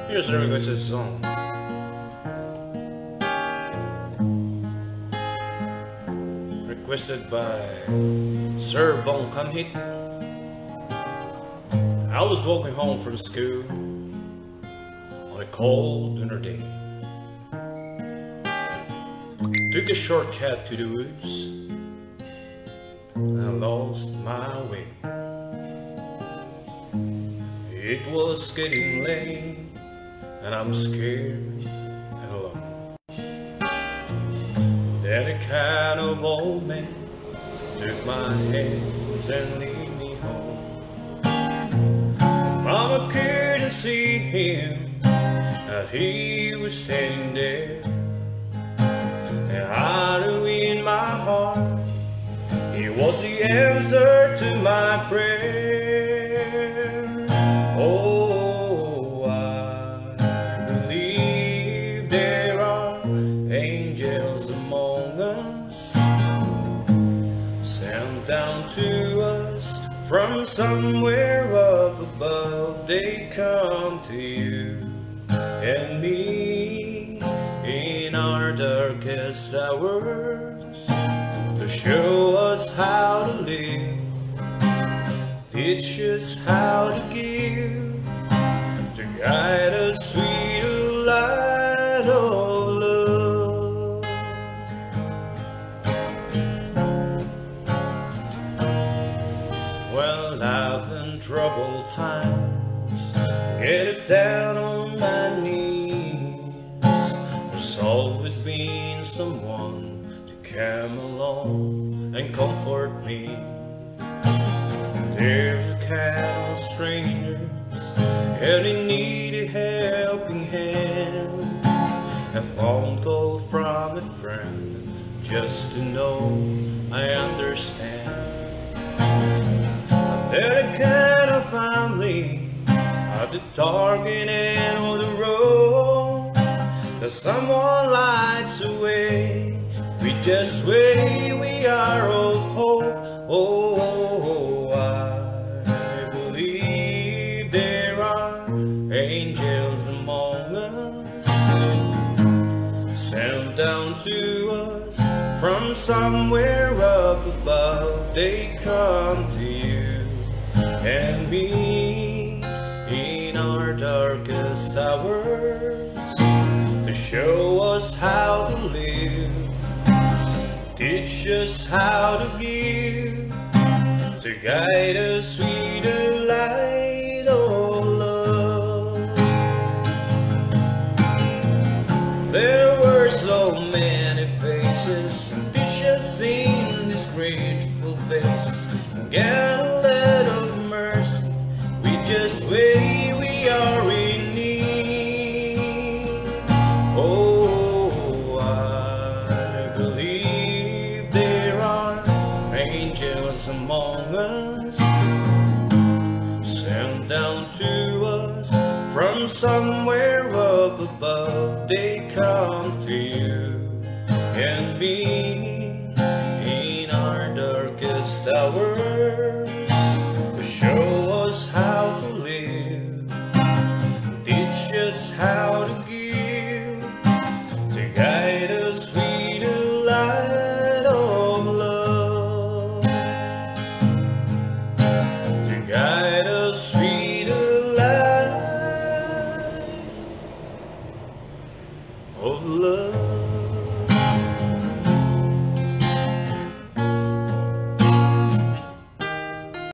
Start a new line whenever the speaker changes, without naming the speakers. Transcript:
Here's a requested song. Requested by Sir Bon Come Hit. I was walking home from school on a cold winter day. Took a shortcut to the woods and I lost my way. It was getting late and I'm scared and alone. Then a kind of old man took my hands and lead me home. Mama couldn't see him, and he was standing there. And I knew in my heart he was the answer to my prayer. Oh, I believe there are angels among us, sent down to us from somewhere up above. They come to you and me in our darkest hours to show us how to live, teach us how to give, to guide us sweet light of love. Well, life and troubled times get it down on my knees. There's always been someone to come along and comfort me. There's a kind of strangers and they need a helping hand. A phone call from a friend just to know I understand. They're the kind of family at the target end of the road that someone lights the way. We just wait, we are of hope. Oh, I believe there are angels among us, sent down to us from somewhere up above. They come to you and me in our darkest hours to show us how to live, teach us how to give, to guide us sweet light of love. There were so many faces ambitious in these grateful faces. Get a little mercy, we just wait, we are in need. Oh, I believe there are angels among us, sent down to us from somewhere up above. They come to you and me in our darkest hours to show us how to live, teach us how to give, to guide us sweet light of love, to guide us sweet light of love.